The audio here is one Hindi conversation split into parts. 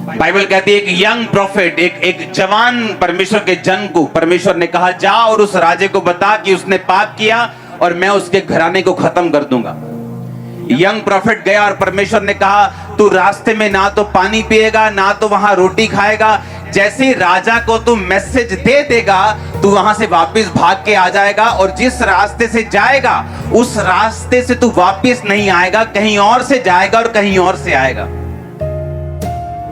बाइबल कहती है एक यंग प्रॉफिट, एक जवान परमेश्वर के जन को परमेश्वर ने कहा जा और उस राजे को बता कि उसने पाप किया और मैं उसके घराने को खत्म कर दूंगा। यंग प्रॉफिट गया और परमेश्वर ने कहा तू रास्ते में ना तो पानी पिएगा ना तो वहां रोटी खाएगा, जैसे ही राजा को तू मैसेज दे देगा तू वहां से वापस भाग के आ जाएगा और जिस रास्ते से जाएगा उस रास्ते से तू वापस नहीं आएगा, कहीं और से जाएगा और कहीं और से आएगा।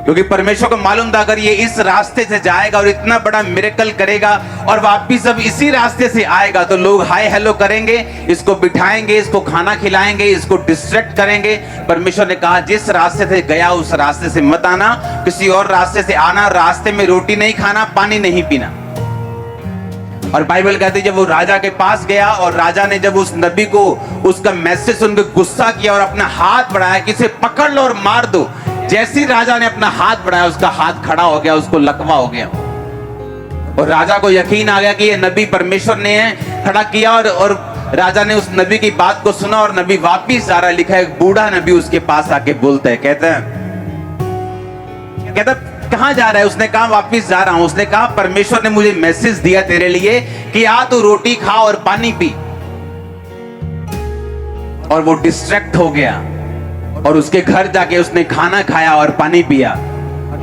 क्योंकि परमेश्वर को मालूम था अगर ये इस रास्ते से जाएगा और इतना बड़ा मिरेकल करेगा और वापिस अब इसी रास्ते से आएगा तो लोग हाय हेलो करेंगे, इसको बिठाएंगे, इसको खाना खिलाएंगे, इसको डिस्ट्रैक्ट करेंगे। परमेश्वर ने कहा जिस रास्ते से गया उस रास्ते से मत आना, किसी और रास्ते से आना, रास्ते में रोटी नहीं खाना, पानी नहीं पीना। और बाइबल कहती है जब वो राजा के पास गया और राजा ने जब उस नबी को उसका मैसेज सुनकर गुस्सा किया और अपना हाथ बढ़ाया कि इसे पकड़ लो और मार दो, जैसे राजा ने अपना हाथ बढ़ाया उसका हाथ खड़ा हो गया, उसको लकवा हो गया और राजा को यकीन आ गया कि ये नबी परमेश्वर ने खड़ा किया। और राजा ने उस नबी की बात को सुना और नबी वापिस आ रहा। लिखा है एक बूढ़ा नबी उसके पास आके बोलता है, कहता कहां जा रहा है? उसने कहा वापिस जा रहा हूं। उसने कहा परमेश्वर ने मुझे मैसेज दिया तेरे लिए कि आ तू रोटी खा और पानी पी। और वो डिस्ट्रैक्ट हो गया और उसके घर जाके उसने खाना खाया और पानी पिया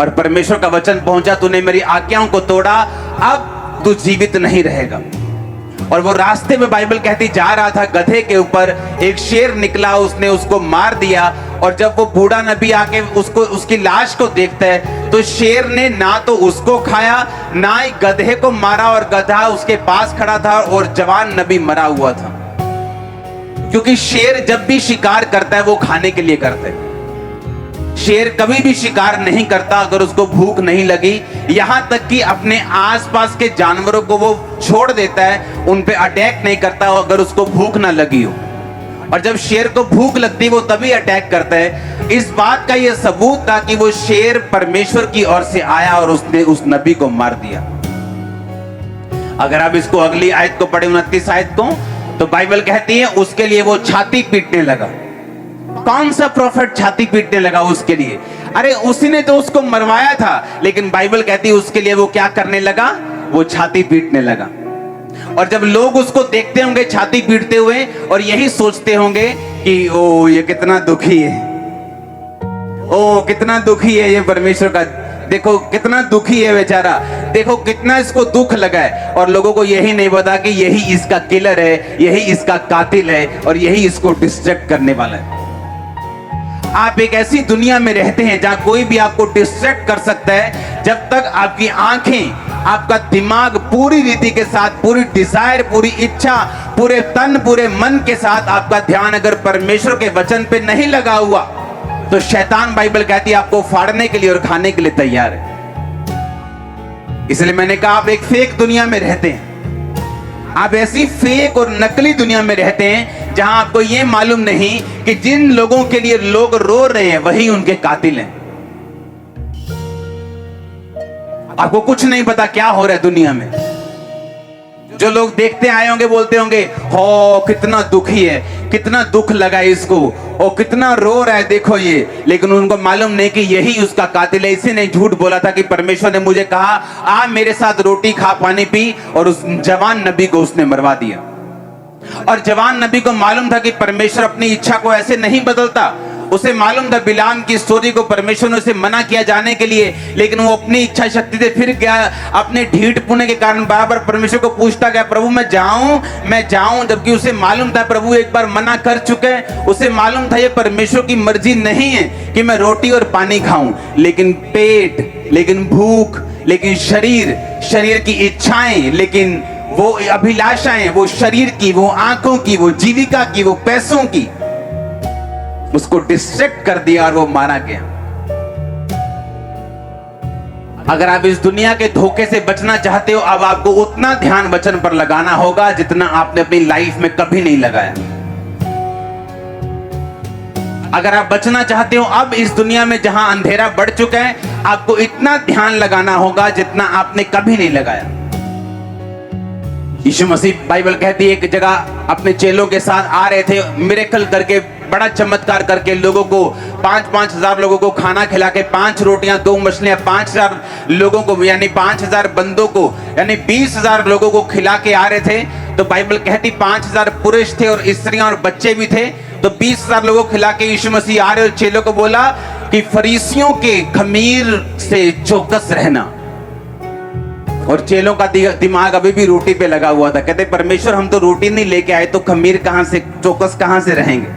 और परमेश्वर का वचन पहुंचा तूने मेरी आज्ञाओं को तोड़ा, अब तू जीवित नहीं रहेगा। और वो रास्ते में बाइबल कहती जा रहा था, गधे के ऊपर एक शेर निकला, उसने उसको मार दिया। और जब वो बूढ़ा नबी आके उसकी लाश को देखता है तो शेर ने ना तो उसको खाया ना ही गधे को मारा और गधा उसके पास खड़ा था और जवान नबी मरा हुआ था। क्योंकि शेर जब भी शिकार करता है वो खाने के लिए करता है। शेर कभी भी शिकार नहीं करता अगर उसको भूख नहीं लगी, यहां तक कि अपने आसपास के जानवरों को वो छोड़ देता है, उन पे अटैक नहीं करता अगर उसको भूख ना लगी हो। और जब शेर को भूख लगती है वो तभी अटैक करता है। इस बात का ये सबूत था कि वो शेर परमेश्वर की ओर से आया और उसने उस नबी को मार दिया। अगर आप इसको अगली आयत को पढ़े, 29 आयत को, तो बाइबल कहती है उसके लिए वो छाती पीटने लगा। कौन सा प्रॉफिट छाती पीटने लगा उसके लिए? अरे उसी ने तो उसको मरवाया था, लेकिन बाइबल कहती है उसके लिए वो क्या करने लगा? वो छाती पीटने लगा। और जब लोग उसको देखते होंगे छाती पीटते हुए और यही सोचते होंगे कि ओ ये कितना दुखी है, ओ कितना दुखी है ये परमेश्वर का, देखो कितना दुखी है बेचारा, देखो कितना इसको दुख लगा है। और लोगों को यही नहीं पता कि यही इसका किलर है, यही इसका कातिल है और यही इसको डिस्ट्रैक्ट करने वाला है। आप एक ऐसी दुनिया में रहते हैं जहां कोई भी आपको डिस्ट्रैक्ट कर सकता है। जब तक आपकी आंखें, आपका दिमाग पूरी रीति के साथ, पूरी डिजायर, पूरी इच्छा, पूरे तन, पूरे मन के साथ आपका ध्यान अगर परमेश्वर के वचन पे नहीं लगा हुआ तो शैतान, बाइबल कहती है, आपको फाड़ने के लिए और खाने के लिए तैयार है। इसलिए मैंने कहा आप एक फेक दुनिया में रहते हैं। आप ऐसी फेक और नकली दुनिया में रहते हैं जहां आपको यह मालूम नहीं कि जिन लोगों के लिए लोग रो रहे हैं वही उनके कातिल हैं। आपको कुछ नहीं पता क्या हो रहा है दुनिया में। जो लोग देखते आए होंगे बोलते होंगे हो कितना दुखी है, कितना दुख लगा इसको, और कितना रो रहा है देखो ये, लेकिन उनको मालूम नहीं कि यही उसका कातिल है। इसी ने झूठ बोला था कि परमेश्वर ने मुझे कहा आ मेरे साथ रोटी खा पानी पी, और उस जवान नबी को उसने मरवा दिया। और जवान नबी को मालूम था कि परमेश्वर अपनी इच्छा को ऐसे नहीं बदलता। उसे मालूम था बिलाम की स्टोरी को परमेश्वर ने उसे मना किया जाने के लिए, लेकिन वो अपनी इच्छा शक्ति से फिर गया। अपने ढीठ पुणे के कारण बार-बार परमेश्वर को पूछता गया प्रभु मैं जाऊं, जबकि उसे मालूम था प्रभु एक बार मना कर चुके हैं। उसे मालूम था ये परमेश्वर की मर्जी नहीं है कि मैं रोटी और पानी खाऊं, लेकिन पेट, लेकिन भूख, लेकिन शरीर की इच्छाएं, लेकिन वो अभिलाषाएं, वो शरीर की, वो आंखों की, वो जीविका की, वो पैसों की, उसको डिस्ट्रैक्ट कर दिया और वो मारा गया। अगर आप इस दुनिया के धोखे से बचना चाहते हो, अब आपको उतना ध्यान वचन पर लगाना होगा जितना आपने अपनी लाइफ में कभी नहीं लगाया। अगर आप बचना चाहते हो अब इस दुनिया में जहां अंधेरा बढ़ चुका है, आपको इतना ध्यान लगाना होगा जितना आपने कभी नहीं लगाया। यीशु मसीह, बाइबल कहती है, एक जगह अपने चेलों के साथ आ रहे थे, मिरेकल करके बड़ा चमत्कार करके लोगों को 5-5 हजार लोगों को खाना खिला के 5 रोटियां 2 मछलियां 5,000 लोगों को यानी 5,000 बंदों को यानी 20,000 लोगों को खिला के आ रहे थे। तो बाइबल कहती 5,000 पुरुष थे और स्त्रियां और बच्चे भी थे। तो 20,000 लोगों को खिला के यीशु मसीह आ रहे और चेलों को बोला कि फरीसियों के खमीर से चौकस रहना। और चेलों का दिमाग अभी भी रोटी पे लगा हुआ था। कहते परमेश्वर हम तो रोटी नहीं लेके आए तो खमीर कहां से चौकस कहां से रहेंगे।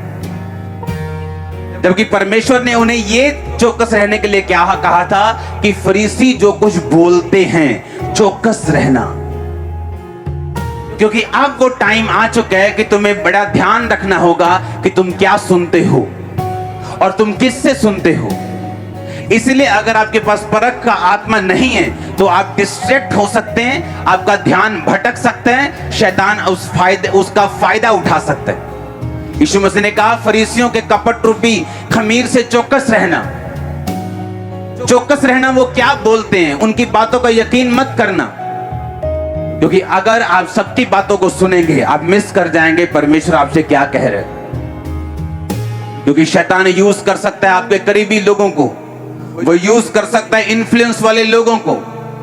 जबकि परमेश्वर ने उन्हें ये चौकस रहने के लिए क्या कहा था कि फरीसी जो कुछ बोलते हैं चौकस रहना। क्योंकि अब वो टाइम आ चुका है कि तुम्हें बड़ा ध्यान रखना होगा कि तुम क्या सुनते हो और तुम किससे सुनते हो। इसलिए अगर आपके पास परख का आत्मा नहीं है तो आप डिस्ट्रैक्ट हो सकते हैं, आपका ध्यान भटक सकते हैं, शैतान उसका फायदा उठा सकता है। यीशु मसीह ने कहा फरीसियों के कपट रूपी खमीर से चौकस रहना। चौकस रहना वो क्या बोलते हैं उनकी बातों का यकीन मत करना, क्योंकि अगर आप सबकी बातों को सुनेंगे आप मिस कर जाएंगे परमेश्वर आपसे क्या कह रहे हैं। क्योंकि शैतान यूज कर सकता है आपके करीबी लोगों को, वो यूज कर सकता है इन्फ्लुएंस वाले लोगों को,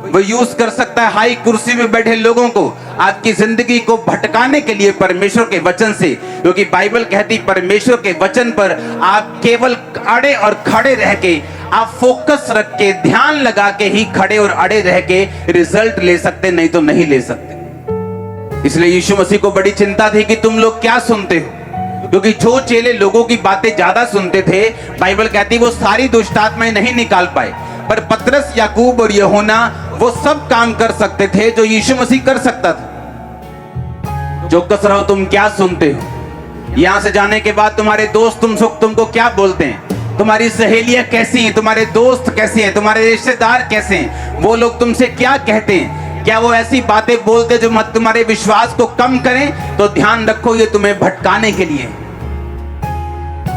वो यूज कर सकता है हाई कुर्सी में बैठे लोगों को आपकी जिंदगी को भटकाने के लिए परमेश्वर के वचन से। क्योंकि बाइबल कहती परमेश्वर के वचन पर आप केवल अड़े और खड़े रह के आप फोकस रख के ध्यान लगा के ही खड़े और अड़े रह के रिजल्ट ले सकते, नहीं तो नहीं ले सकते। इसलिए यीशु मसीह को बड़ी चिंता थी कि तुम लोग क्या सुनते हो। क्योंकि जो चेले लोगों की बातें ज्यादा सुनते थे बाइबल कहती वो सारी दुष्ट आत्माएं नहीं निकाल पाए, पर पतरस याकूब और यूहन्ना वो सब काम कर सकते थे जो यीशु मसीह कर सकता था। चौकस रहो तुम क्या सुनते हो। यहां से जाने के बाद तुम्हारे दोस्त तुमको क्या बोलते हैं, तुम्हारी सहेलियां कैसी हैं, तुम्हारे दोस्त कैसे हैं, तुम्हारे रिश्तेदार कैसे हैं, वो लोग तुमसे क्या कहते हैं। क्या वो ऐसी बातें बोलते जो मत तुम्हारे विश्वास को कम करें। तो ध्यान रखो ये तुम्हें भटकाने के लिए।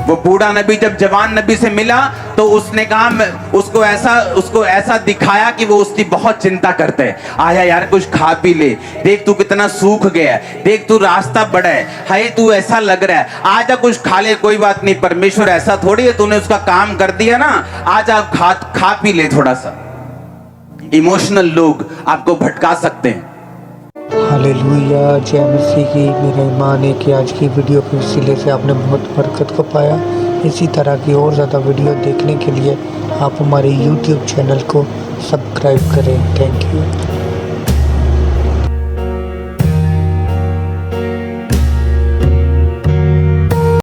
वो बूढ़ा नबी जब जवान नबी से मिला तो उसने कहा उसको ऐसा दिखाया कि वो उसकी बहुत चिंता करते हैं। आया यार कुछ खा पी ले, देख तू कितना सूख गया है, देख तू रास्ता बड़ा है, हाय तू ऐसा लग रहा है, आजा कुछ खा ले। कोई बात नहीं, परमेश्वर ऐसा थोड़ी है, तूने उसका काम कर दिया ना, आजा खा पी ले थोड़ा सा। इमोशनल लोग आपको भटका सकते हैं। हालेलुया, जय मसीह की। मेरा ईमान है कि आज की वीडियो के वसीले से आपने बहुत बरकत को पाया। इसी तरह की और ज़्यादा वीडियो देखने के लिए आप हमारे YouTube चैनल को सब्सक्राइब करें। Thank you.